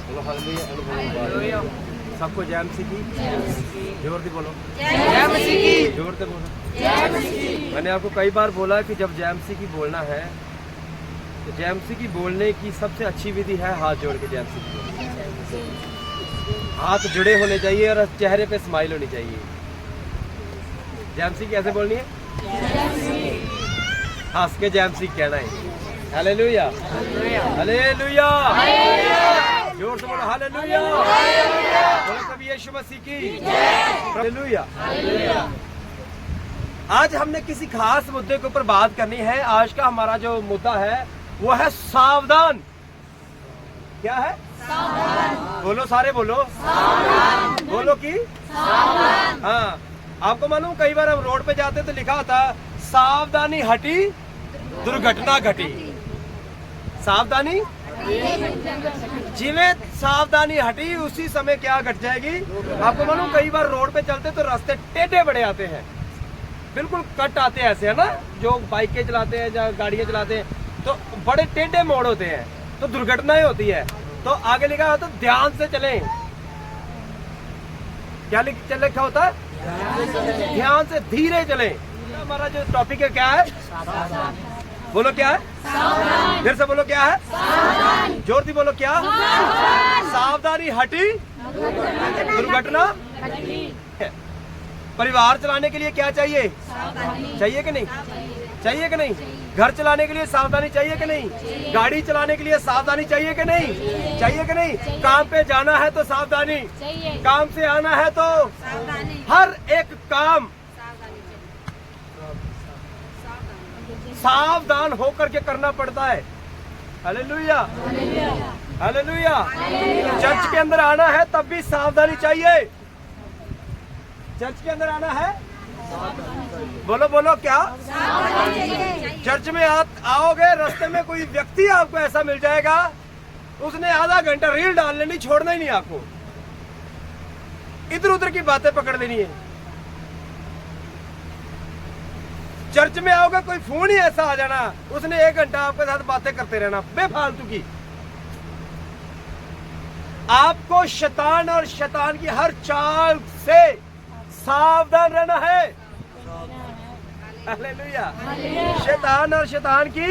बोलो हालेलुया। सबको जय मसीह की, जोर से बोलो जय मसीह की, जोर से बोलो। जय मसीह। मैंने आपको कई बार बोला कि जब जय मसीह की बोलना है तो जय मसीह की बोलने की सबसे अच्छी विधि है हाथ जोड़ के जय मसीह की बोलना। हाथ जुड़े होने चाहिए और चेहरे पे स्माइल होनी चाहिए। जय मसीह कैसे बोलनी है? हंस के जय मसीह कहना है। हालेलुया हालेलुया, जोर से बोलो हालेलुया। बोलो कभी यीशु मसीह की हालेलुया। आज हमने किसी खास मुद्दे के ऊपर बात करनी है। आज का हमारा जो मुद्दा है वो है सावधान। क्या है? सावधान। बोलो सारे बोलो सावधान। बोलो कि सावधान। हाँ, आपको मालूम कई बार हम रोड पे जाते तो लिखा होता सावधानी हटी दुर्घटना घटी। सावधानी जिਵੇਂ सावधानी हटी उसी समय क्या घट जाएगी। आपको मालूम कई बार रोड पे चलते तो रास्ते टेढ़े बड़े आते हैं, बिल्कुल कट आते हैं ऐसे, है ना। जो बाइकें चलाते हैं या गाड़ियां चलाते हैं तो बड़े टेढ़े मोड़ होते हैं तो दुर्घटनाएं होती है। तो आगे लिखा होता है ध्यान से चलें। क्या लिखा होता है? ध्यान से, धीरे चलें। हमारा जो टॉपिक है क्या है? बोलो क्या है? फिर से बोलो क्या है? जोर से बोलो क्या? सावधानी हटी दुर्घटना। परिवार चलाने के लिए क्या चाहिए? चाहिए कि नहीं? चाहिए कि नहीं? घर चलाने के लिए सावधानी चाहिए कि नहीं? गाड़ी चलाने के लिए सावधानी चाहिए कि नहीं? चाहिए कि नहीं? काम पे जाना है तो सावधानी, काम से आना है तो हर एक काम सावधान होकर के करना पड़ता है। Hallelujah hallelujah. चर्च के अंदर आना है तब भी सावधानी चाहिए। चर्च के अंदर आना है, बोलो बोलो क्या? चर्च में आओगे, रास्ते में कोई व्यक्ति आपको ऐसा मिल जाएगा उसने आधा घंटा रील डाल लेनी, छोड़ना ही नहीं आपको। इधर उधर की बातें पकड़ लेनी है। चर्च में आओगे कोई फोन ही ऐसा आ जाना, उसने 1 घंटा आपके साथ बातें करते रहना बेफालतू की। आपको शैतान और शैतान की हर चाल से सावधान रहना है। हालेलुया। शैतान और शैतान की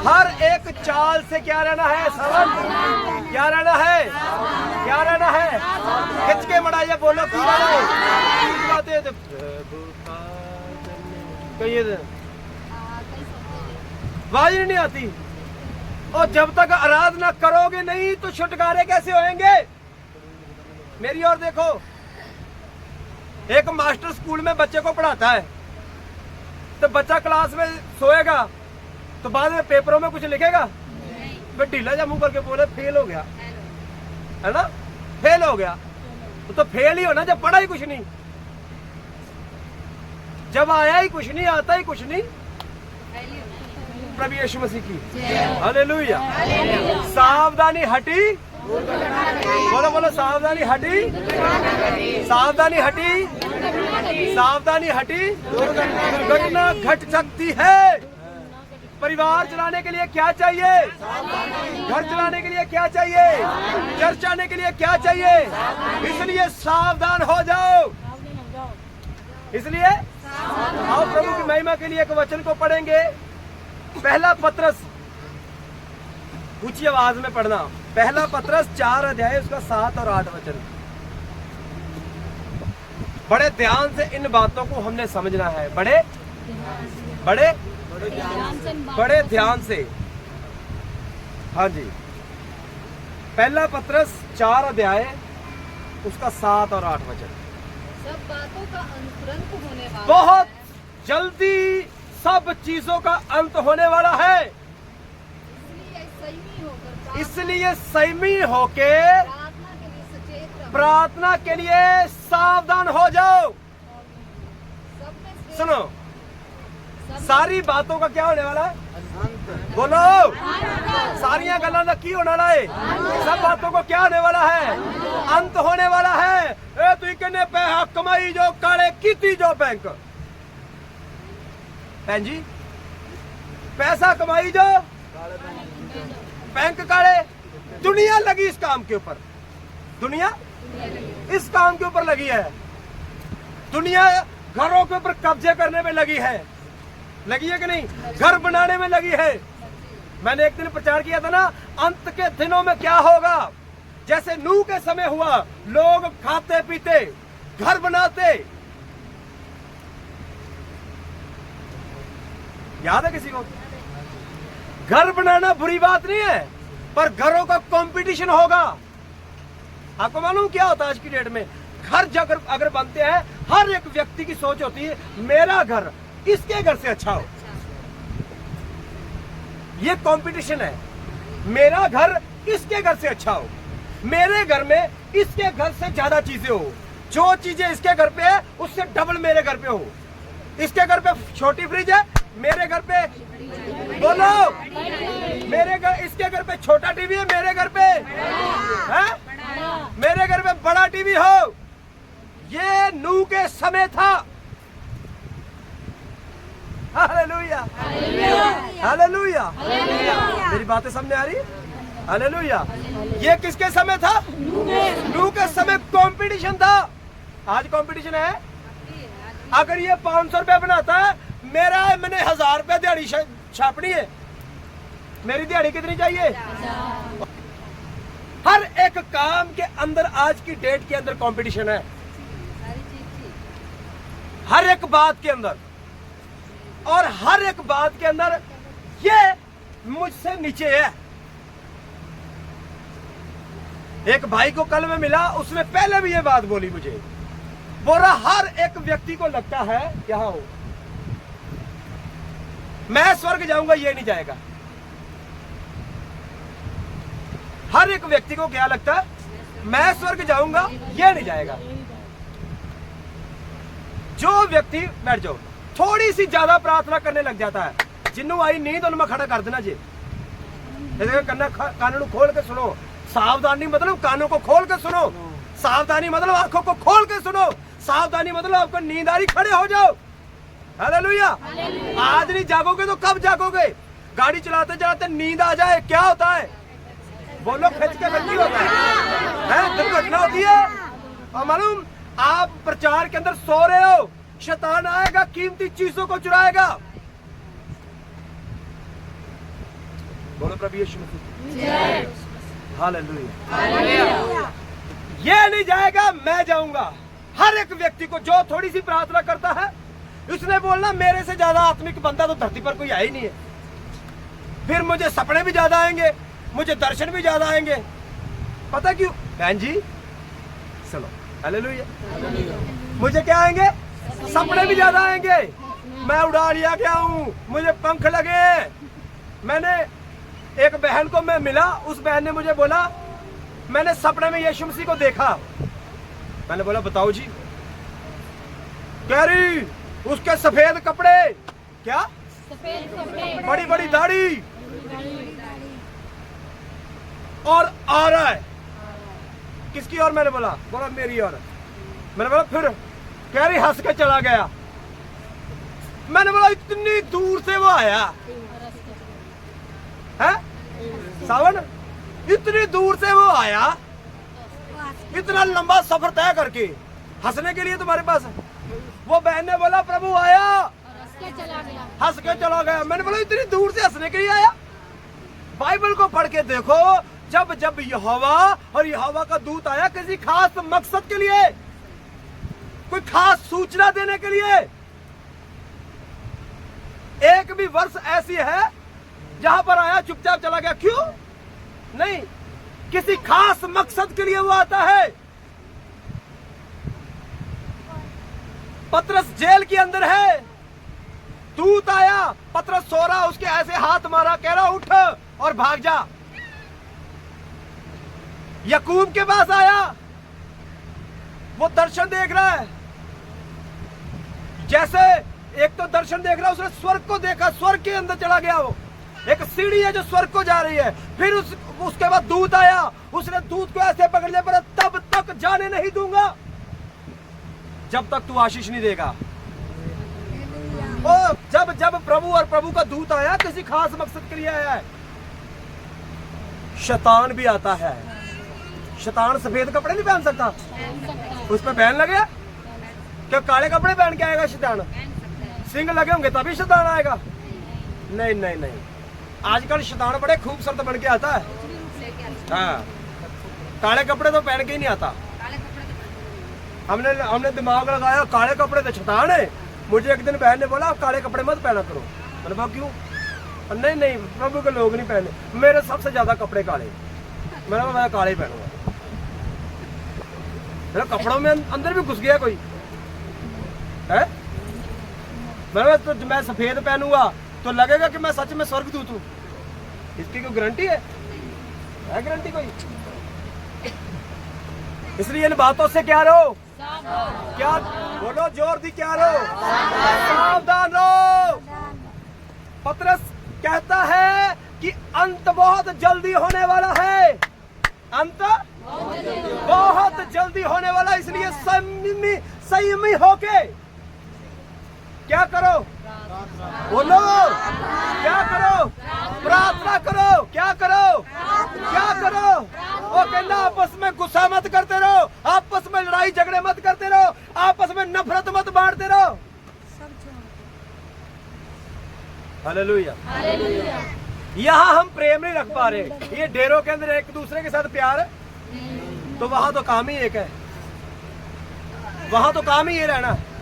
हर एक चाल से क्या रहना है? सावधान। क्या रहना है? क्या रहना है? खिंच के मड़ाइए, बोलो की रहना है? कहिए आवाज नहीं आती। और जब तक आराधना करोगे नहीं तो छुटकारे कैसे होंगे? मेरी ओर देखो, एक मास्टर स्कूल में बच्चे को पढ़ाता है तो बच्चा क्लास में सोएगा तो बाद में पेपरों में कुछ लिखेगा? मैं ढीला जा मुंह करके बोले फेल हो गया, है ना। फेल हो गया तो फेल ही होना जब पढ़ा ही कुछ नहीं, जब आया ही कुछ नहीं, आता ही कुछ नहीं। प्रभु यीशु मसीह की हालेलुया। सावधानी हटी, बोलो बोलो सावधानी हटी, सावधानी हटी, सावधानी हटी दुर्घटना घट सकती है। परिवार चलाने के लिए क्या चाहिए? घर चलाने के लिए क्या चाहिए? चर्च आने के लिए क्या चाहिए? इसलिए सावधान हो जाओ। इसलिए आओ प्रभु की महिमा के लिए एक वचन को पढ़ेंगे। पहला पत्रस, ऊंची आवाज में पढ़ना। पहला पत्रस 4 अध्याय उसका 7 और 8 वचन। बड़े ध्यान से इन बातों को हमने समझना है। बड़े बड़े बड़े ध्यान से। हाँ जी, पहला पत्रस 4 अध्याय उसका 7 और 8 वचन। सब बातों का अंत होने वाला, बहुत जल्दी सब चीजों का अंत होने वाला है। इसलिए संयमी होके प्रार्थना के लिए सावधान हो जाओ। सुनो, सारी बातों का क्या होने वाला है? बोलो, सारिया गल्लां दा की होने वाला है? सब बातों को क्या होने वाला है? अंत होने वाला है। ए तू किन्ने पैसा कमाई जो काले कीती जो बैंक, भैन जी पैसा कमाई जो बैंक काले दुनिया लगी इस काम के ऊपर, दुनिया इस काम के ऊपर लगी है। दुनिया घरों के ऊपर कब्जे करने में लगी है कि नहीं? घर बनाने में लगी है। मैंने एक दिन प्रचार किया था ना, अंत के दिनों में क्या होगा। जैसे नूह के समय हुआ, लोग खाते पीते घर बनाते। याद है किसी को? घर बनाना बुरी बात नहीं है, पर घरों का कंपटीशन होगा। आपको मालूम क्या होता है आज की डेट में? घर अगर बनते हैं, हर एक व्यक्ति की सोच होती है मेरा घर इसके घर से अच्छा हो। ये कंपटीशन है, मेरा घर इसके घर से अच्छा हो, मेरे घर में इसके घर से ज्यादा चीजें हो, जो चीजें इसके घर पे है उससे डबल मेरे घर पे हो। इसके घर पे छोटी फ्रिज है, मेरे घर पे बोलो, मेरे घर, इसके घर पे छोटा टीवी है, मेरे घर पे है, मेरे घर पे बड़ा टीवी हो। ये नूह के समय था। Hallelujah, hallelujah. मेरी बातें समझ आ रही? हालेलुया। ये किसके समय था? नूह के समय कंपटीशन था। आज कंपटीशन है। अगर ये 500 रुपया बनाता है, मेरा है, मैंने 1000 रुपया दिहाड़ी छापनी है, मेरी दिहाड़ी कितनी चाहिए? हर एक काम के अंदर आज की डेट के अंदर कंपटीशन है, हर एक बात के अंदर, और हर एक बात के अंदर ये मुझसे नीचे है। एक भाई को कल में मिला, उसने पहले भी ये बात बोली मुझे, बोला हर एक व्यक्ति को लगता है यहां हो मैं स्वर्ग जाऊंगा, ये नहीं जाएगा। हर एक व्यक्ति को क्या लगता है? मैं स्वर्ग जाऊंगा, ये नहीं जाएगा। जो व्यक्ति, बैठ जाओ, थोड़ी सी ज्यादा प्रार्थना करने लग जाता है, जिन्हों आई नींद उनमें खड़ा कर देना जी। कानों खोल के सुनो, सावधानी मतलब कानों को खोल के सुनो, सावधानी मतलब आंखों को खोल के सुनो, सावधानी मतलब आपको नींद आ रही, खड़े हो जाओ। हालेलुया। आज नहीं जागोगे तो कब जागोगे? गाड़ी चलाते चलाते नींद आ जाए, क्या होता है? बोलो, खिंच के बल्कि होता है, दुर्घटना होती है। और मालूम, आप प्रचार के अंदर सो रहे हो, शैतान आएगा, कीमती चीजों को चुराएगा। बोलो प्रभु यीशु मसीह। हालेलुया। ये नहीं जाएगा, मैं जाऊंगा। हर एक व्यक्ति को जो थोड़ी सी प्रार्थना करता है, उसने बोलना मेरे से ज्यादा आत्मिक बंदा तो धरती पर कोई है ही नहीं है। फिर मुझे सपने भी ज्यादा आएंगे, मुझे दर्शन भी ज्यादा आएंगे। पता क्यों बहन जी? चलो, हालेलुया। मुझे क्या आएंगे? सपने भी ज्यादा आएंगे। मैं उड़ा लिया क्या हूँ, मुझे पंख लगे। मैंने एक बहन को मैं मिला, उस बहन ने मुझे बोला मैंने सपने में यीशु मसीह को देखा। मैंने बोला बताओ जी। कह रही उसके सफेद कपड़े, क्या सफेद कपड़े, बड़ी बड़ी दाढ़ी, और आ रहा है। किसकी ओर? मैंने बोला मेरी ओर। मैंने बोला फिर? कह रही हंस के चला गया। मैंने बोला इतनी दूर से वो आया है सावन, इतनी दूर से वो आया, इतना लंबा सफर तय करके हंसने के लिए तुम्हारे पास? वो बहन ने बोला प्रभु आया, हंस के चला गया। मैंने बोला इतनी दूर से हंसने के लिए आया? बाइबल को पढ़ के देखो, जब जब यहोवा और यहोवा का दूत आया किसी खास मकसद के लिए, कोई खास सूचना देने के लिए। एक भी वर्ष ऐसी है जहां पर आया चुपचाप चला गया, क्यों नहीं? किसी खास मकसद के लिए वो आता है। पतरस जेल के अंदर है, दूत आया, पतरस सो रहा, उसके ऐसे हाथ मारा, कह रहा उठ और भाग जा। याकूब के पास आया, वो दर्शन देख रहा है। जैसे एक तो दर्शन देख रहा है, उसने स्वर्ग को देखा, स्वर्ग के अंदर चला गया। वो एक सीढ़ी है जो स्वर्ग को जा रही है। फिर उसके बाद दूत आया, उसने दूत को ऐसे पकड़ लिया, पर तब तक जाने नहीं दूंगा जब तक तू आशीष नहीं देगा। ओ जब जब प्रभु और प्रभु का दूत आया, किसी खास मकसद के लिए आया है। शैतान भी आता है। शैतान सफेद कपड़े नहीं पहन सकता, उस पर बैन लगे क्या? काले कपड़े पहन के आएगा शैतान? सिंग लगे होंगे तभी शैतान आएगा? नहीं नहीं नहीं, आजकल शैतान बड़े खूबसूरत बन के आता है। हाँ, काले कपड़े तो पहन के ही नहीं आता। हमने दिमाग लगाया काले कपड़े तो शैतान है। मुझे एक दिन बहन ने बोला आप काले कपड़े मत पहना करो। मैंने कहा क्यों? नहीं नहीं, प्रभु के लोग नहीं पहने, मेरे सबसे ज्यादा कपड़े काले। मैंने कहा मैं काले ही पहनूंगा। मेरे कपड़ों में अंदर भी घुस गया कोई है। तो मैं सफेद पहनूंगा तो लगेगा कि मैं सच में स्वर्गदूत हूं। इसकी कोई गारंटी है गारंटी कोई? इसलिए इन बातों से क्या रहो, क्या बोलो जोर दी, क्या रहो? सावधान रहो। पतरस कहता है कि अंत बहुत जल्दी होने वाला है। अंत बहुत जल्दी होने वाला, इसलिए संयमी होके क्या करो? बोलो क्या करो? प्रार्थना करो। क्या करो? क्या करो? वो कहना आपस में गुस्सा मत करते रहो, आपस में लड़ाई झगड़े मत करते रहो, आपस में नफरत मत बांटते रहो। हालेलुया। यहाँ हम प्रेम नहीं रख पा रहे। ये डेरों के अंदर एक दूसरे के साथ प्यार है, तो वहां तो काम ही एक है, वहां तो काम ही ये रहना है।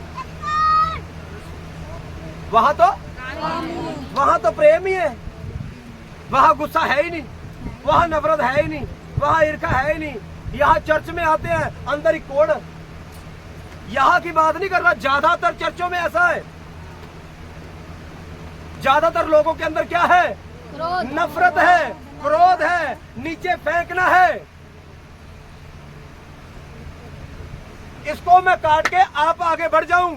वहां तो प्रेम ही है, वहां गुस्सा है ही नहीं, वहां नफरत है ही नहीं, वहां ईर्ष्या है ही नहीं। यहाँ चर्च में आते हैं अंदर ही कोड़। यहाँ की बात नहीं कर रहा, ज्यादातर चर्चों में ऐसा है। ज्यादातर लोगों के अंदर क्या है? नफरत है, क्रोध है, नीचे फेंकना है। इसको मैं काट के आप आगे बढ़ जाऊं।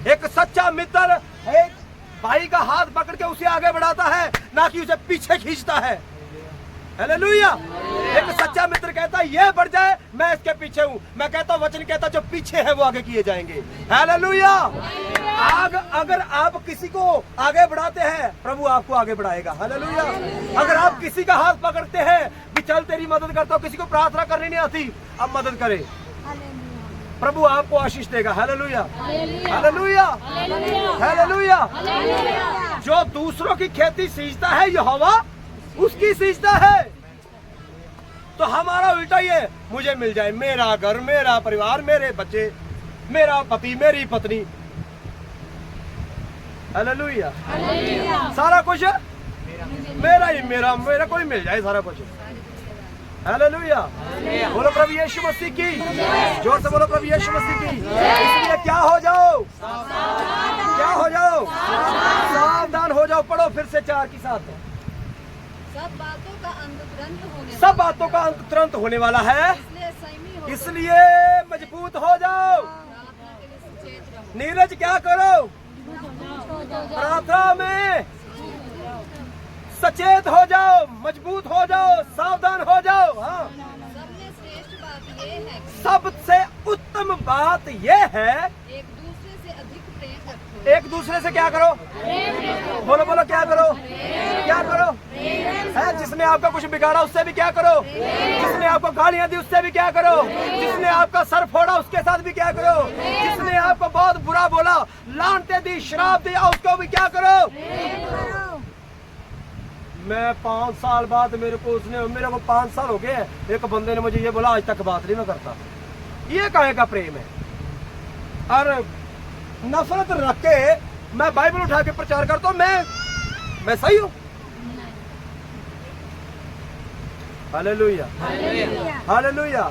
एक सच्चा मित्र एक भाई का हाथ पकड़ के उसे आगे बढ़ाता है, ना कि उसे पीछे खींचता है। हालेलुया। एक सच्चा मित्र कहता है ये बढ़ जाए, मैं इसके पीछे हूं। मैं कहता हूं, वचन कहता जो पीछे है वो आगे किए जाएंगे। हालेलुया। अगर आप किसी को आगे बढ़ाते हैं, प्रभु आपको आगे बढ़ाएगा। हालेलुया। अगर आप किसी का हाथ पकड़ते हैं कि चल तेरी मदद करता हूं, किसी को प्रार्थना करनी नहीं आती, अब मदद करे, प्रभु आपको आशीष देगा। हालेलुया। हालेलुया। हालेलुया। जो दूसरों की खेती सींचता है यहोवा उसकी सींचता है। तो हमारा उल्टा ही है, मुझे मिल जाए, मेरा घर, मेरा परिवार, मेरे बच्चे, मेरा पति, मेरी पत्नी। हालेलुया। सारा कुछ मेरा ही, मेरा कोई मिल जाए सारा कुछ। हालेलुया। बोलो प्रभु यीशु मसीह की, जोर से बोलो प्रभु यीशु मसीह की। इसलिए क्या हो जाओ? क्या हो जाओ? सावधान हो जाओ। पढ़ो फिर से 4 की 7। सब बातों का अंत तुरंत होने सब बातों का अंत तुरंत होने वाला है, इसलिए संयमी हो, इसलिए मजबूत हो जाओ। प्रार्थना के लिए सचेत रहो। नीरज क्या करो? प्रार्थना में सचेत हो जाओ, मजबूत हो जाओ, सावधान हो जाओ। हाँ, सबसे श्रेष्ठ बात ये है कि सबसे उत्तम बात यह है एक दूसरे से अधिक प्रेम रखो। एक दूसरे से क्या करो? बोलो बोलो क्या करो? क्या करो? है जिसने आपका कुछ बिगाड़ा उससे भी क्या करो? जिसने आपको गालियां दी उससे भी क्या करो? जिसने आपका सर फोड़ा उसके साथ भी क्या करो? जिसने आपको बहुत बुरा बोला, लानते दी, शराब दी, उसको भी क्या करो? मैं 5 साल बाद मेरे को 5 साल हो गए, एक बंदे ने मुझे ये बोला आज तक बात नहीं मैं करता। ये काहे का प्रेम है? और नफरत रख के मैं बाइबल उठा के प्रचार करता हूं, मैं सही हूं? हालेलुया। हालेलुया।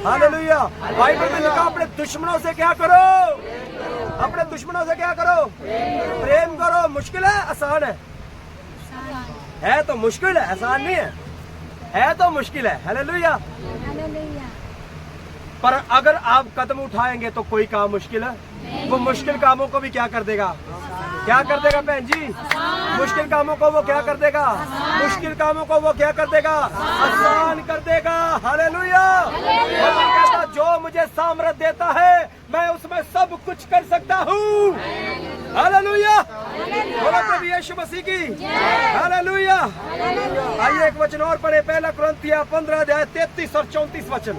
हालेलुया। बाइबल में लिखा अपने दुश्मनों से क्या करो? अपने दुश्मनों से क्या करो? प्रेम करो। मुश्किल है? आसान है तो मुश्किल है, आसान नहीं है तो मुश्किल है। हालेलुया। पर अगर आप कदम उठाएंगे तो कोई काम मुश्किल है, वो मुश्किल कामों को भी क्या कर देगा? क्या कर देगा बहन जी? मुश्किल कामों को वो क्या कर देगा? मुश्किल कामों को वो क्या कर देगा? आसान कर देगा। हालेलुया। कहता जो मुझे सामर्थ देता है मैं उसमें सब कुछ कर सकता हूँ। हालेलुया, बोलो प्रभु यीशु मसीह की हालेलुया। आइए एक वचन और पढ़े, पहला कुरिन्थियों 15 अध्याय 33 और 34 वचन।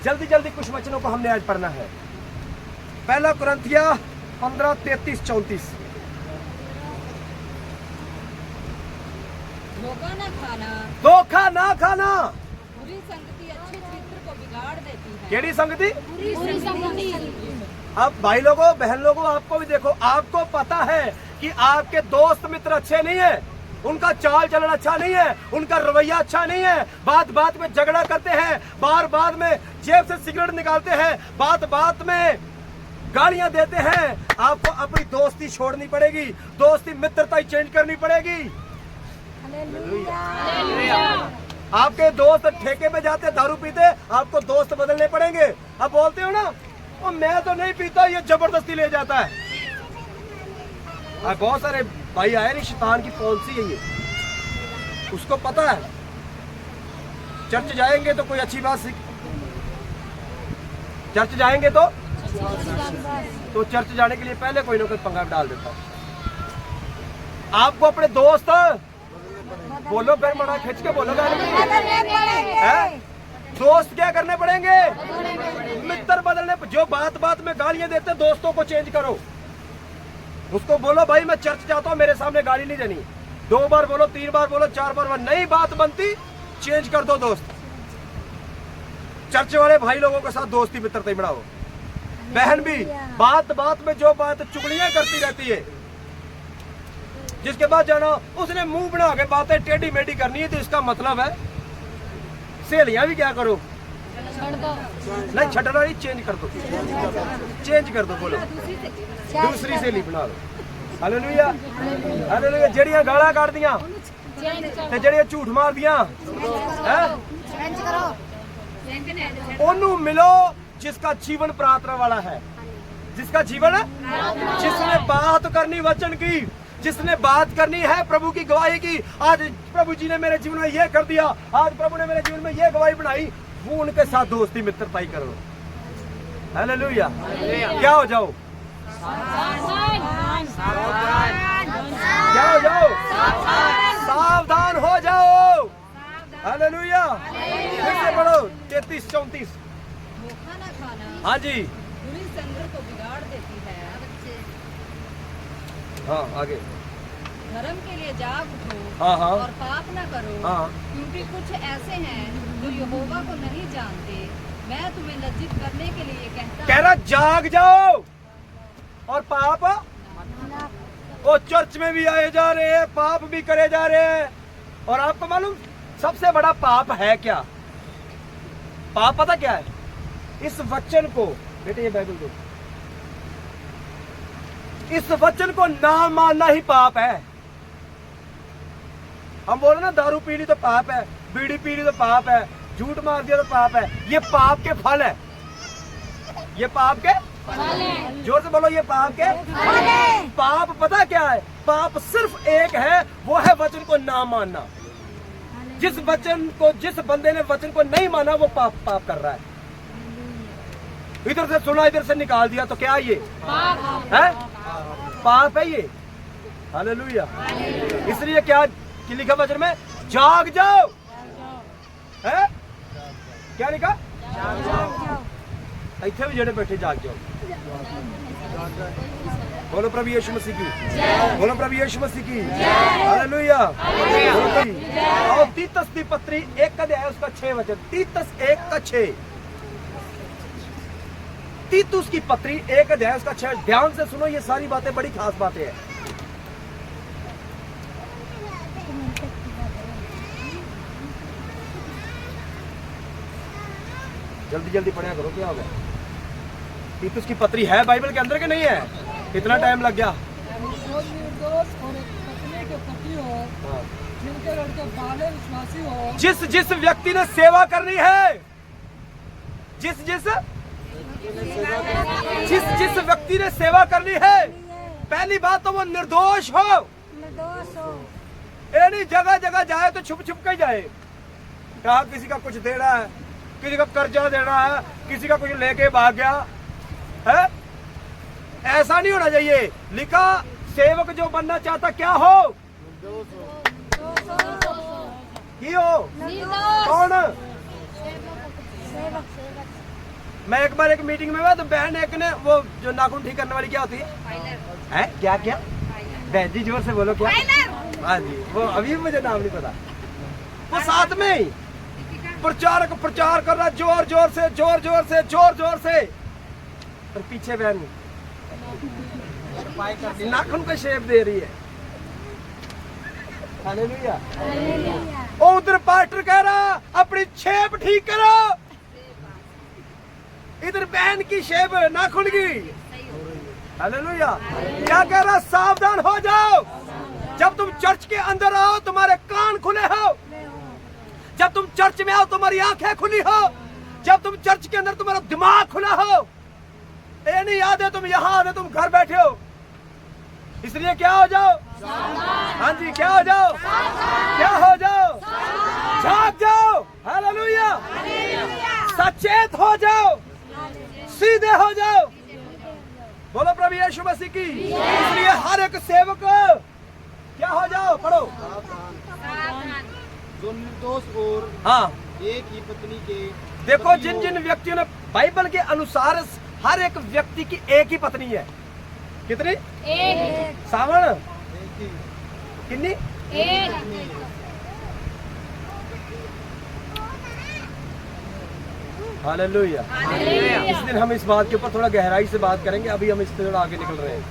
जल्दी जल्दी कुछ वचनों को हमने आज पढ़ना है। पहला कुरिन्थियों 15 33 34। धोखा ना खाना। बुरी संगति अच्छे चरित्र को बिगाड़ देती है। केड़ी संगति? बुरी संगति। अब भाई लोगों बहन लोगों आपको भी देखो, आपको पता है कि आपके दोस्त मित्र अच्छे नहीं है, उनका चाल चलन अच्छा नहीं है, उनका रवैया अच्छा नहीं है, बात बात में झगड़ा करते हैं, बार बार में जेब से सिगरेट निकालते हैं, बात बात में गालियां देते हैं। आपको अपनी दोस्ती छोड़नी पड़ेगी, दोस्ती मित्रता ही चेंज करनी पड़ेगी। आपके दोस्त ठेके पे जाते दारू पीते, आपको दोस्त बदलने पड़ेंगे। अब बोलते हो ना वो मैं तो नहीं पीता, ये जबरदस्ती ले जाता है। बहुत सारे भाई आए नहीं, शैतान की पॉलिसी है ये, उसको पता है। चर्च जाएंगे तो कोई अच्छी बात सीख, चर्च जाएंगे तो चर्च जाने के लिए पहले कोई ना कोई पंगा डाल देता है। आपको अपने दोस्त बोलो, फिर मना खींच के बोलो, दोस्त क्या करने पड़ेंगे? मित्र बदलने। जो बात बात में गालियां देते दोस्तों को चेंज करो। उसको बोलो भाई मैं चर्च जाता हूं, मेरे सामने गाली नहीं देनी। 2 बार बोलो, 3 बार बोलो, 4 बार बोलो, नहीं बात बनती चेंज कर दो दोस्त। चर्च वाले भाई लोगों के साथ दोस्ती मित्रता बढ़ाओ। बहन भी बात बात में जो बात चुगलियां करती रहती है, जिसके बाद जाना उसने मुंह बना के बातें टेढ़ी मेढ़ी करनी है, तो इसका मतलब है सहेलियां भी क्या करो, नहीं छटना नहीं, चेंज कर दो, चेंज कर दो। बोलो दूसरी सहेली बना लो। Hallelujah, hallelujah. जड़ियां गाला काट दियां ते जड़ियां झूठ मार दियां, ओनू मिलो जिसका जीवन प्रार्थना वाला है, जिसका जीवन है, जिसने बात करनी वचन की, जिसने बात करनी है प्रभु की गवाही की। आज प्रभु जी ने मेरे जीवन में ये कर दिया, आज प्रभु ने मेरे जीवन में ये गवाही बनाई, वो उनके साथ दोस्ती मित्रता ही करो। हालेलुया। क्या हो जाओ? क्या हो जाओ? सावधान हो जाओ। हालेलुया। फिर से पढ़ो 33 34। धोखा न खाना। हाँ जी, बुरी संगत को बिगाड़ देती है। हाँ आगे। धर्म के लिए जाग उठो, हाँ हाँ, और पाप न करो, हाँ। क्योंकि कुछ ऐसे हैं जो यहोवा को नहीं जानते। मैं तुम्हें लज्जित करने के लिए कह रहा जाग जाओ और पाप। वो चर्च में भी आए जा रहे हैं, पाप भी करे जा रहे हैं। और आपको मालूम सबसे बड़ा पाप है क्या? पाप पता क्या है? इस वचन को, बेटे ये बाइबल दो, इस वचन को ना मानना ही पाप है। हम बोले ना दारू पी ली तो पाप है, बीड़ी पी ली तो पाप है, झूठ मार दिया तो पाप है। ये पाप के फल है, ये पाप के जोर से बोलो, ये पाप के पाप पता क्या है? पाप सिर्फ एक है, वो है वचन को ना मानना। जिस वचन को, जिस बंदे ने वचन को नहीं माना वो पाप कर रहा है। इधर से सुना इधर से निकाल दिया तो क्या ये है? पाप है ये। हालेलुया। इसलिए क्या लिखा वचन में? जाग जाओ। है क्या लिखा? इतने भी जड़े बैठे जाग जाओ। बोलो प्रभु यीशु मसीह की, बोलो प्रभु यीशु मसीह की हालेलुया। और तीतस की पत्री 1 अध्याय उसका 6 वचन, तीतस 1 का 6, तीतुस की पत्री 1 अध्याय उसका 6। ध्यान से सुनो, ये सारी बातें बड़ी खास बातें हैं। जल्दी जल्दी पढ़ा करो, क्या होगा? तीतुस की पत्री है बाइबल के अंदर के नहीं है? कितना टाइम लग गया? जिनके लड़के बाले विश्वासी हो, जिस व्यक्ति ने सेवा करनी है, जिस व्यक्ति ने सेवा करनी है, पहली बात तो वो निर्दोष हो। ये नहीं जगह जगह जाए तो छुप छुप के जाए। कहा किसी का कुछ देना है, किसी का कर्जा देना है, किसी का कुछ लेके भाग गया, है? ऐसा नहीं होना चाहिए। लिखा सेवक जो बनना चाहता क्या हो? की हो? कौन? मैं एक बार एक मीटिंग में हुआ तो बहन एक ने वो जो नाखून ठीक करने वाली क्या होती है? क्या क्या? बहन जी जोर से बोलो क्या? हाँ जी, वो अभी मुझे नाम नहीं पता। वो साथ में ही प्रचार कर रहा जोर जोर से और पीछे बहन नाखून का शेप दे रही है। हालेलुया। ओ उधर पास्टर कह रहा अपनी शेप ठीक करो, इधर बहन की शेप नाखून की। हालेलुया। क्या कह रहा? सावधान हो जाओ। जब तुम चर्च के अंदर आओ तुम्हारे कान खुले हो, जब तुम चर्च में आओ तुम्हारी आंखें खुली हो, जब तुम चर्च के अंदर तुम्हारा दिमाग खुला हो। ये नहीं याद है तुम यहाँ आते तुम घर बैठे हो, इसलिए क्या हो जाओ? हाँ जी, क्या हो जाओ? क्या हो जाओ? जाग जाओ। हालेलुया। सचेत हो जाओ, सीधे हो जाओ। बोलो प्रभु यीशु मसीह की। इसलिए हर एक सेवक क्या हो जाओ? पढ़ो। जो निर्दोष और हाँ, एक ही पत्नी के देखो जिन जिन व्यक्तियों ने बाइबल के अनुसार हर एक व्यक्ति की एक ही पत्नी है। कितनी? एक। सावन एक ही कितनी? एक। हालेलुया। इस दिन हम इस बात के ऊपर थोड़ा गहराई से बात करेंगे। अभी हम इससे थोड़ा आगे निकल रहे हैं।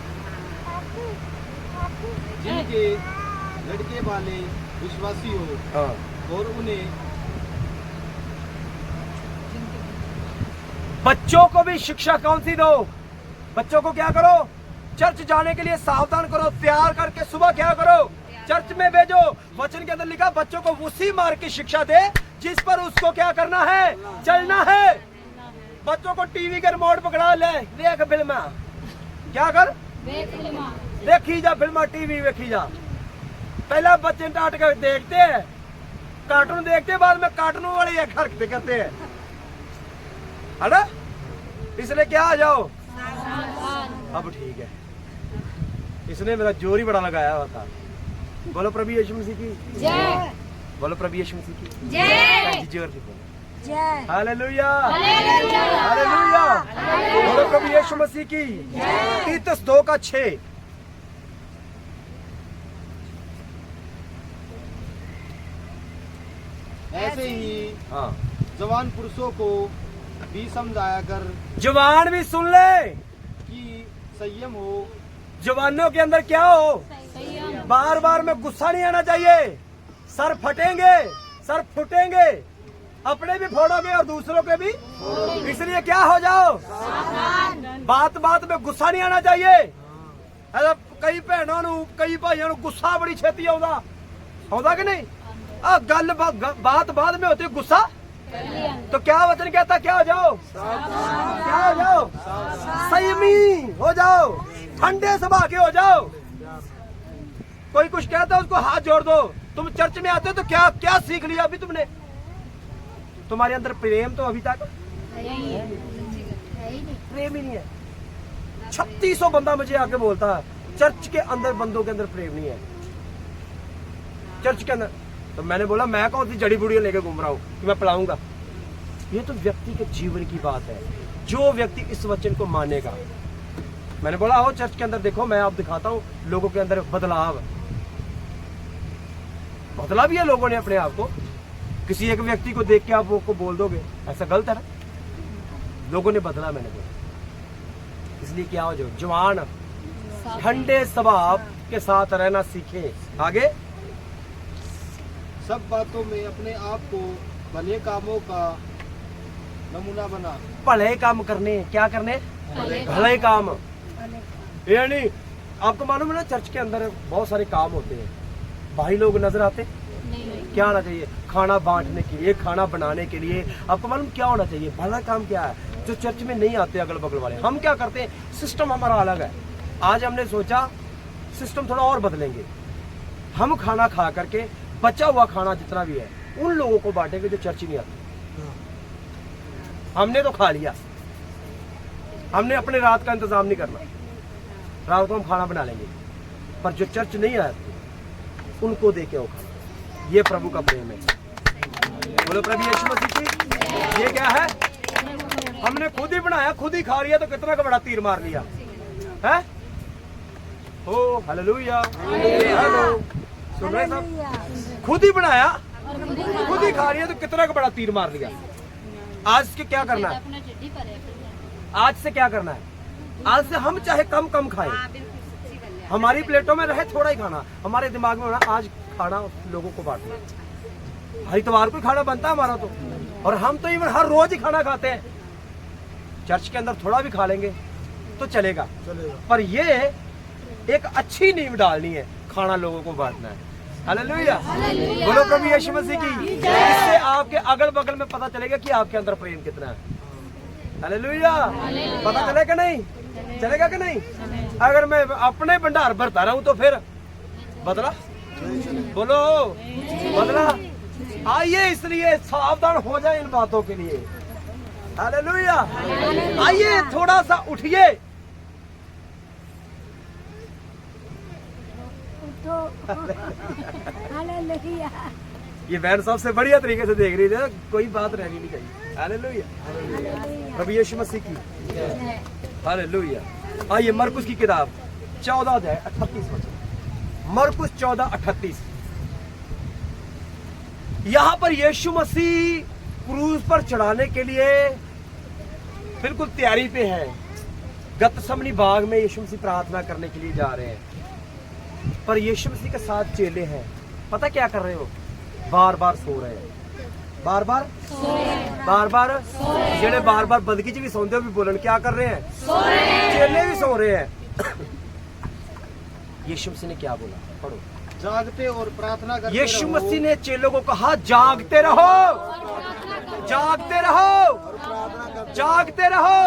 जिनके लड़के वाले विश्वासी हो हाँ, और उन्हें बच्चों को भी शिक्षा कौन सी दो? बच्चों को क्या करो? चर्च जाने के लिए सावधान करो, तैयार करके सुबह क्या करो? चर्च में भेजो। वचन के अंदर लिखा बच्चों को उसी मार्ग की शिक्षा दे जिस पर उसको क्या करना है? चलना है। बच्चों को टीवी के रिमोट पकड़ा ले, देख फिल्म, क्या कर? देखी जा फिल्म, टीवी देखी जा। पहला बच्चे नाटक देखते हैं, कार्टून देखते हैं, बाद में कार्टून वाली हरकतें करते हैं, है ना? इसलिए क्या आ जाओ? अब ठीक है। इसने मेरा जोर ही बड़ा लगाया हुआ था। बोलो प्रभु यीशु मसीह की जय। बोलो प्रभु यीशु मसीह की जय। जोर से बोलो। जय। हालेलुया। हालेलुया। हालेलुया। बोलो प्रभु यीशु मसीह की। तीतुस 2:6। ऐसे ही हाँ, जवान पुरुषों को भी समझाया कर जवान भी सुन ले। कि संयम हो। जवानों के अंदर क्या हो? बार बार में गुस्सा नहीं आना चाहिए। सर फटेंगे, सर फूटेंगे, अपने भी फोड़ोगे और दूसरों के भी। इसलिए क्या हो जाओ? बात बात में गुस्सा नहीं आना चाहिए। अरे कई भैनों कई भाइयों गुस्सा बड़ी छेती आउंदा कि नहीं? गल बात बाद में होती है, गुस्सा तो क्या वचन कहता? क्या हो जाओ? क्या हो जाओ? संयमी हो जाओ, ठंडे स्वभाव के हो जाओ। कोई कुछ कहता है उसको हाथ जोड़ दो। तुम चर्च में आते हो तो क्या क्या सीख लिया अभी तुमने? तुम्हारे अंदर प्रेम तो अभी तक प्रेम ही नहीं है। 3600 बंदा मुझे आके बोलता है चर्च के अंदर बंदों के अंदर प्रेम नहीं है। चर्च के अंदर तो मैंने बोला मैं कौन सी जड़ी बूटियां लेके घूम रहा हूँ कि मैं पिलाऊंगा? ये तो व्यक्ति के जीवन की बात है, जो व्यक्ति इस वचन को मानेगा। मैंने बोला आओ चर्च के अंदर देखो, मैं आप दिखाता हूँ लोगों के अंदर बदलाव। बदला भी है लोगों ने अपने आप को। किसी एक व्यक्ति को देख के आप वो को बोल दोगे, ऐसा गलत है ना? लोगों ने बदला, मैंने बोला। इसलिए क्या हो जाओ? जवान ठंडे स्वभाव के साथ रहना सीखे। आगे सब बातों में अपने आप को भले कामों का नमूना बना। भले काम करने, क्या करने? भले काम। यानी आपको मालूम है ना चर्च के अंदर बहुत सारे काम होते हैं, भाई लोग नजर आते नहीं। क्या होना चाहिए? खाना बांटने के लिए, खाना बनाने के लिए। आपको मालूम क्या होना चाहिए? भला काम क्या है जो चर्च में नहीं आते अगल बगल वाले? हम क्या करते हैं, सिस्टम हमारा अलग है। आज हमने सोचा सिस्टम थोड़ा और बदलेंगे। हम खाना खा करके बचा हुआ खाना जितना भी है उन लोगों को बांटेंगे जो चर्च नहीं आते। हमने तो खा लिया, हमने अपने रात का इंतजाम नहीं करना, रात को हम खाना बना लेंगे, पर जो चर्च नहीं आते उनको दे के आओ खाना। ये प्रभु का प्रेम है। बोलो प्रभु यीशु मसीह की। ये क्या है? हमने खुद ही बनाया, खुद ही खा लिया, तो कितना का बड़ा तीर मार लिया है। ओ हालेलुया, हेलो, सुन रहे सब? खुद ही बनाया, खुद ही खा लिया, तो कितना का बड़ा तीर मार लिया। आज से क्या करना है? आज से क्या करना है? आज से हम चाहे कम कम खाएं, हमारी प्लेटों में रहे थोड़ा ही खाना, हमारे दिमाग में होना आज खाना लोगों को बांटना। हर इतवार को ही खाना बनता है हमारा तो, और हम तो इवन हर रोज ही खाना खाते हैं। चर्च के अंदर थोड़ा भी खा लेंगे तो चलेगा, पर ये एक अच्छी नींव डालनी है, खाना लोगों को बांटना है। हालेलुया, बोलो प्रभु यीशु मसीह की। इससे आपके अगल बगल में पता चलेगा कि आपके अंदर प्रेम कितना है। हालेलुया, पता चलेगा नहीं? चलेगा कि नहीं? अगर मैं अपने भंडार भरता रहूं तो फिर बदला, बोलो बदला। आइए, इसलिए सावधान हो जाए इन बातों के लिए। हालेलुया, आइए थोड़ा सा उठिए। ये बहन सबसे बढ़िया तरीके से देख रही है, कोई बात रहनी नहीं चाहिए। हालेलुया, प्रभु यीशु मसीह की। हालेलुया। आइए मरकुस की किताब 14 अध्याय 38 वचन। मरकुस 14:38। यहाँ पर यीशु मसीह क्रूस पर चढ़ाने के लिए बिल्कुल तैयारी पे है। गतसमनी बाग में यीशु मसीह प्रार्थना करने के लिए जा रहे हैं, पर यीशु मसीह के साथ चेले हैं। पता क्या कर रहे हो? बार बार सो रहे हैं, बार बार जेड़े बार बार बदगी च भी सौंदे हो भी बोलन क्या कर रहे हैं? चेले भी सो रहे हैं। यीशु मसीह ने क्या बोला? पढ़ो। जागते और प्रार्थना करते यीशु रहो। मसीह ने चेलों को कहा जागते रहो, जागते रहो, जागते रहो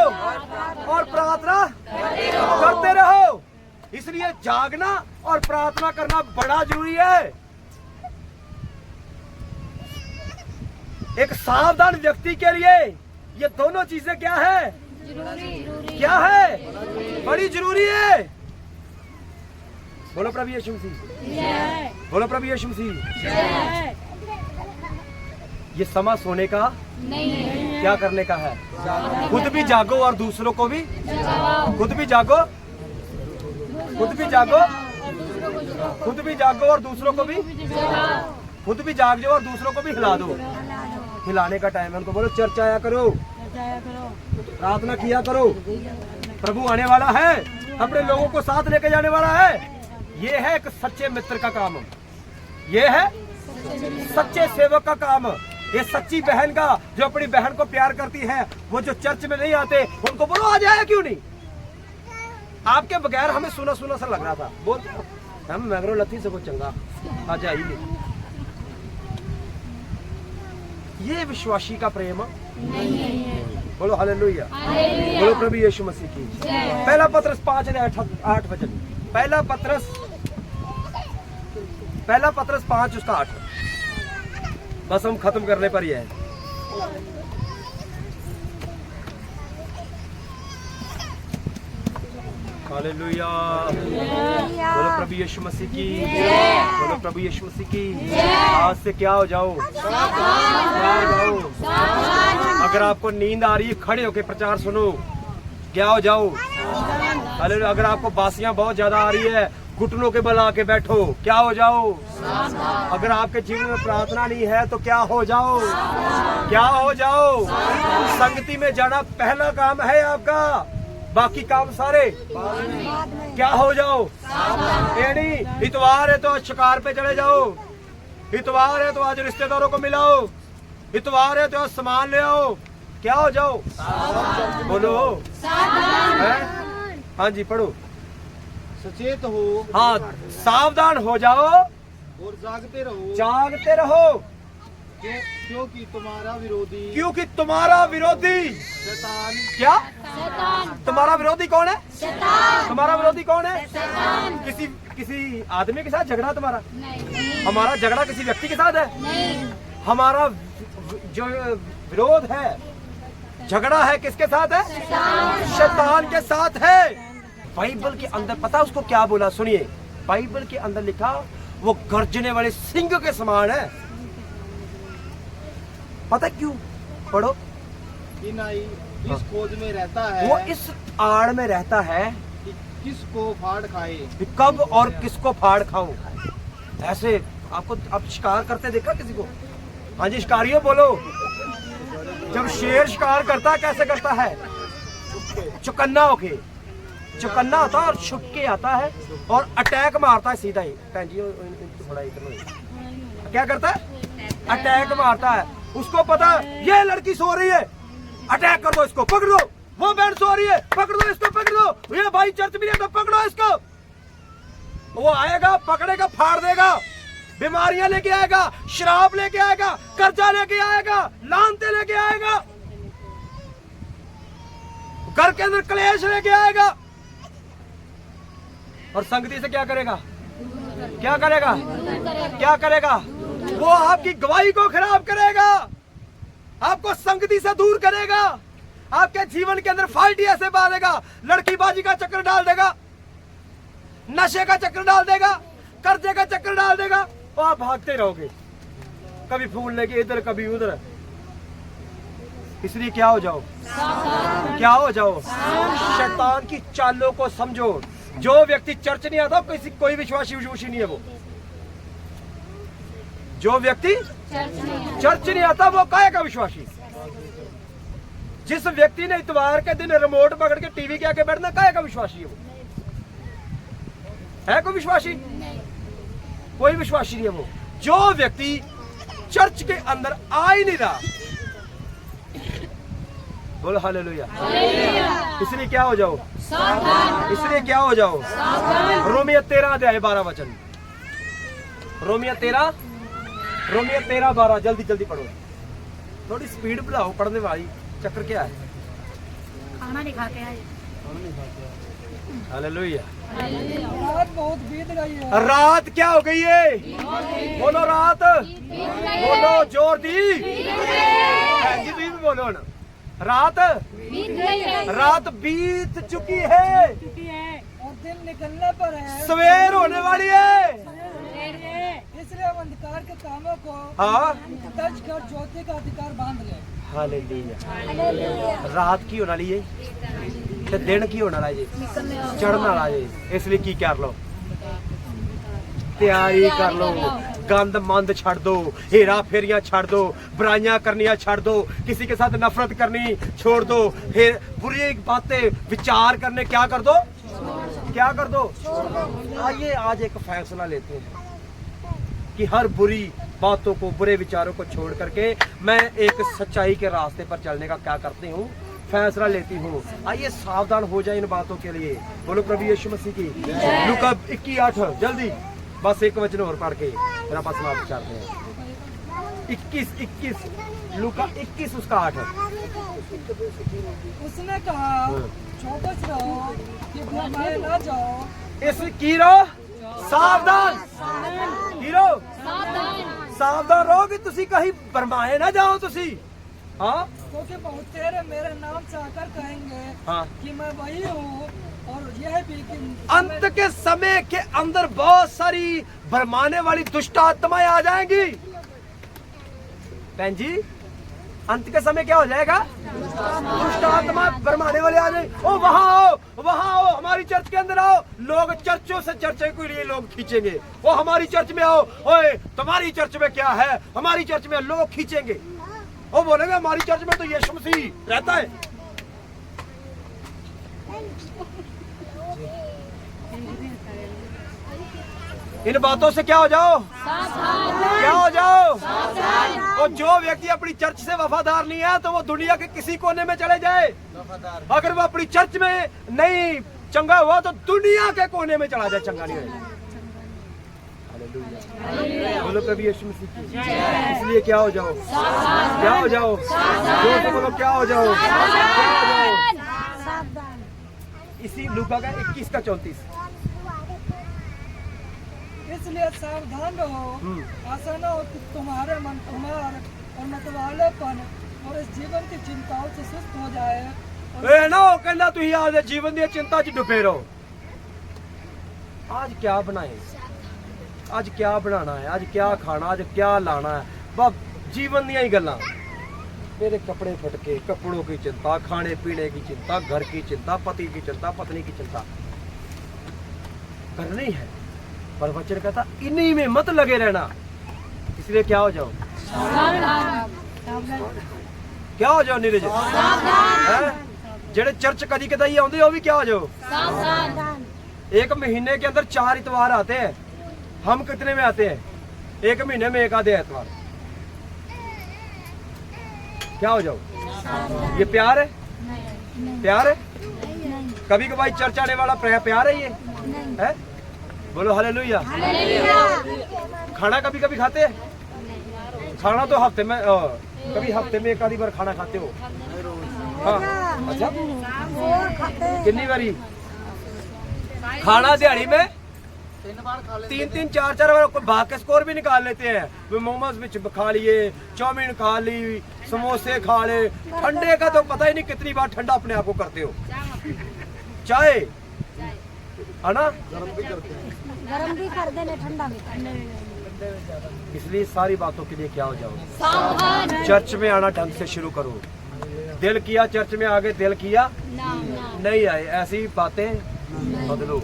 और प्रार्थना करते रहो। इसलिए जागना और प्रार्थना करना बड़ा जरूरी है। एक सावधान व्यक्ति के लिए ये दोनों चीजें क्या है? क्या है? बड़ी जरूरी है। बोलो प्रभु यीशु मसीह, बोलो प्रभु यीशु मसीह। ये समय सोने का नहीं है, क्या करने का है? खुद भी जागो और दूसरों को भी, खुद भी जागो, खुद भी जागो, खुद भी जागो और दूसरों को भी, खुद भी जाग जाओ और दूसरों को भी हिला दो। हिलाने का टाइम है। उनको बोलो चर्च आया करो, प्रार्थना किया करो, प्रभु आने वाला है, अपने लोगों को साथ लेके जाने वाला है। ये है एक सच्चे मित्र का काम, ये है सच्चे सेवक का काम। ये सच्ची बहन का, जो अपनी बहन को प्यार करती है, वो जो चर्च में नहीं आते उनको बोलो आ जाए क्यों नहीं? आपके बगैर हमें सुना सुना सा लग रहा था, बोल हम मैगरो लथी से को चंगा आ जाइए। ये विश्वासी का प्रेम नहीं है। बोलो हालेलुया, बोलो प्रभु यीशु मसीह की। पहला पत्रस 5:8 वचन। पहला पत्रस 5 उसका 8। बस हम खत्म करने पर ही है। हालेलुया, बोलो प्रभु यीशु मसीह की। बोलो प्रभु यीशु मसीह की। आज से क्या हो जाओ? क्या हो जाओ? अगर आपको नींद आ रही है खड़े होके प्रचार सुनो, क्या हो जाओ? हालेलुया। अगर आपको बासियां बहुत ज्यादा आ रही है घुटनों के बल आके बैठो, क्या हो जाओ? अगर आपके जीवन में प्रार्थना नहीं है तो क्या हो जाओ? क्या हो जाओ? संगति में जाना पहला काम है आपका, बाकी काम सारे क्या हो जाओ? नहीं, इतवार है तो आज शिकार पे चले जाओ, इतवार है तो आज रिश्तेदारों को मिलाओ, इतवार है तो आज सामान ले आओ, क्या हो जाओ? बोलो है? हाँ जी पढ़ो। सचेत हो, हाँ सावधान हो जाओ और जागते रहो, जागते रहो, क्योंकि तुम्हारा विरोधी, क्योंकि तुम्हारा विरोधी शैतान, क्या? तुम्हारा विरोधी कौन है? तुम्हारा विरोधी कौन है? किसी आदमी के साथ झगड़ा तुम्हारा? हमारा झगड़ा किसी व्यक्ति के साथ है? हमारा जो विरोध है झगड़ा है किसके साथ है? शैतान के साथ है। बाइबल के अंदर पता उसको क्या बोला, सुनिए। बाइबल के अंदर लिखा वो गर्जने वाले सिंह के समान है। पता क्यों? पढ़ो। इस खोज में रहता है, वो इस आड़ में रहता है कि किसको फाड़ खाए। कि कब और किसको फाड़ खाऊं। ऐसे आपको आप शिकार करते देखा किसी को? हाँ जी, शिकारियों बोलो। जब शेर शिकार करता है कैसे करता है? चौकन्ना होके, चौकन्ना होता है और छुप के आता है और अटैक मारता है सीधा ही। क्या करता है? अटैक मारता है। उसको पता है ये लड़की सो रही है, अटैक कर दो इसको, पकड़ दो। वो बहन सो रही है, पकड़ दो इसको, पकड़ दो। ये भाई चर्च में नहीं तो पकड़ो इसको। वो आएगा, पकड़ेगा, फाड़ देगा, बीमारियां लेके आएगा, शराब लेके आएगा, कर्जा लेके आएगा, लानते लेके आएगा, घर के अंदर क्लेश लेके आएगा। और संगति से क्या करेगा? क्या करेगा? क्या करेगा? वो आपकी गवाही को खराब करेगा, आपको संगति से दूर करेगा, आपके जीवन के अंदर फाल्टी ऐसे बांधेगा, लड़कीबाजी का चक्कर डाल देगा, नशे का चक्कर डाल देगा, कर्जे का चक्कर डाल देगा, और आप भागते रहोगे, कभी फूल लेके इधर कभी उधर। इसलिए क्या हो जाओ? क्या हो जाओ? शैतान की चालों को समझो। जो व्यक्ति चर्च नहीं आता कोई विश्वासी नहीं है। वो जो व्यक्ति चर्च नहीं आता वो काहे का विश्वासी? जिस व्यक्ति ने इतवार के दिन रिमोट पकड़ के टीवी के आगे बैठना, काहे का विश्वासी है? वो है कोई विश्वासी? कोई विश्वासी नहीं है वो। जो व्यक्ति चर्च के अंदर आ ही नहीं रहा, बोलो हालेलुया। इसलिए क्या हो जाओ? इसलिए क्या हो जाओ? रोमियो 13 अध्याय 12 वचन। रोमियो 13 12 जल्दी जल्दी पढ़ो, थोड़ी स्पीड बढ़ाओ पढ़ने वाली। चक्कर क्या है? खाना नहीं खाते हैं। हालेलुया। रात बहुत बीत गई है। रात क्या हो गई है? बोलो रात। बोलो जोर दी। जी भी बोलो ना। रात बीत चुकी है और दिन निकलने पर है। सवेर होने वाली है। इसलिए हम अंधकार के कामों को हाँ, तज कर ज्योति का अधिकार बांध ले। हालेलुया। रात की होने वाली है ते दिन की होने वाला है, चढ़ने वाला है। इसलिए की कर लो? तैयारी कर लो। गंद मंद छड़ दो, हेरा फेरियां छड़ दो, बुराइयां करनियां छड़ दो, किसी के साथ नफरत करनी छोड़ दो, फिर बुरी बातें विचार करने क्या कर दो? क्या कर दो? आइए आज एक फैसला लेते हैं कि हर बुरी बातों को, बुरे विचारों को छोड़ करके मैं एक सच्चाई के रास्ते पर चलने का क्या करती हूँ? फैसला लेती हूँ। आइए सावधान हो जाए इन बातों के लिए। बोलो प्रभु यीशु मसीह की। लूका 21:8 जल्दी, बस एक वचन और पढ़ के मेरा पास समाप्त करते हैं। 21 लूका 21 उसका 8। उसने कहा चौकस रहो कि भरमाए ना जाओ। इस की रहो सावधान, हीरो सावधान रहो कि तुसी कहीं भरमाए ना जाओ तुसी। हाँ, क्योंकि बहुत तेरे मेरे नाम से आकर कहेंगे हाँ, कि मैं वही हूँ, और यह भी कि अंत के समय के अंदर बहुत सारी भरमाने वाली दुष्ट आत्माएं आ जाएंगी। बहन जी, अंत के समय क्या हो जाएगा? दुष्ट आत्मा भरमाने वाले आ जाए। ओ वहां आओ, वहां आओ, हमारी चर्च के अंदर आओ। लोग चर्चों से चर्च के लिए लोग खींचेंगे। वो हमारी चर्च में आओ, ओए तुम्हारी चर्च में क्या है? हमारी चर्च में लोग खींचेंगे। वो बोलेंगे हमारी चर्च में तो यीशु मसीह रहता है। इन बातों से क्या हो जाओ? क्या हो जाओ? और जो व्यक्ति अपनी चर्च से वफादार नहीं है तो वो दुनिया के किसी कोने में चले जाए। अगर वो अपनी चर्च में नहीं चंगा हुआ तो दुनिया के कोने में चला जाए, चंगा नहीं होगा। बोलो प्रभु यीशु मसीह की। इसलिए क्या हो जाओ? क्या हो जाओ? जो बोलो क्या हो जाओ? इसी लूका का 21 का 34। इसलिए सावधान रहो, ऐसा न हो कि तुम्हारे मन कुमार और मतवालेपन और इस जीवन की चिंताओं से सुस्त हो जाए ए ना वो कहना तुम आज जीवन दी चिंता च डुबे रहो। आज क्या बनाए, आज क्या बनाना है, आज क्या खाना, आज क्या लाना है, बस जीवन दी ही गल्लां। मेरे कपड़े फटके, कपड़ों की चिंता, खाने पीने की चिंता, घर की चिंता, पति की चिंता, पत्नी की चिंता करनी है। पर वचन कहता इन्हीं में मत लगे रहना, इसलिए क्या हो जाओ, क्या हो जाओ नीरज, जेड़े चर्च कदी कदाई आउंदे वो भी क्या हो जाओ। एक महीने के अंदर 4 इतवार आते हैं, हम कितने में आते हैं, एक महीने में एक आधे इतवार, क्या हो जाओ। ये प्यार है, प्यार है, कभी कभाई चर्च आने वाला प्यार है ये है। बोलो हालेलुया। खाना कभी कभी खाते हैं, खाना तो हफ्ते में कभी हफ्ते में एक आधी बार खाना खाते हो। हाँ अच्छा, कितनी बारी खाना दिहाड़ी में 3-3 4-4 बार कोई भाग के स्कोर भी निकाल लेते हैं। वो मोमोज भी खा लिए, चाउमीन खा ली, समोसे खा ले, ठंडे का तो पता ही नहीं कितनी बार ठंडा अपने आप को करते हो। चाय है ना, गरम भी कर देने, ठंडा भी कर देने। इसलिए सारी बातों के लिए क्या हो जाओ, चर्च में आना ढंग से शुरू करो। दिल किया चर्च में आगे, दिल किया नहीं आए, ऐसी बातें बदलो।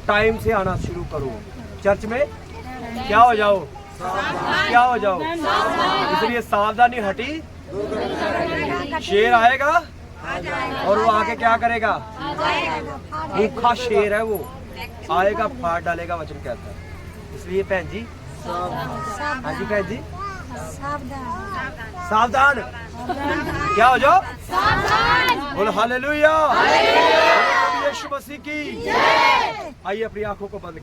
टाइम से आना शुरू करो चर्च में, क्या हो जाओ, क्या हो जाओ। इसलिए सावधानी हटी, शेर आएगा और वो आके क्या करेगा, भूखा शेर है वो, आएगा फाड़ डालेगा, वचन कहता है। इसलिए बहन जी, हाँ जी बहन जी, सावधान क्या हो जाओ। बोलो हालेलुया, यीशु मसीह की। आइए अपनी आंखों को बंद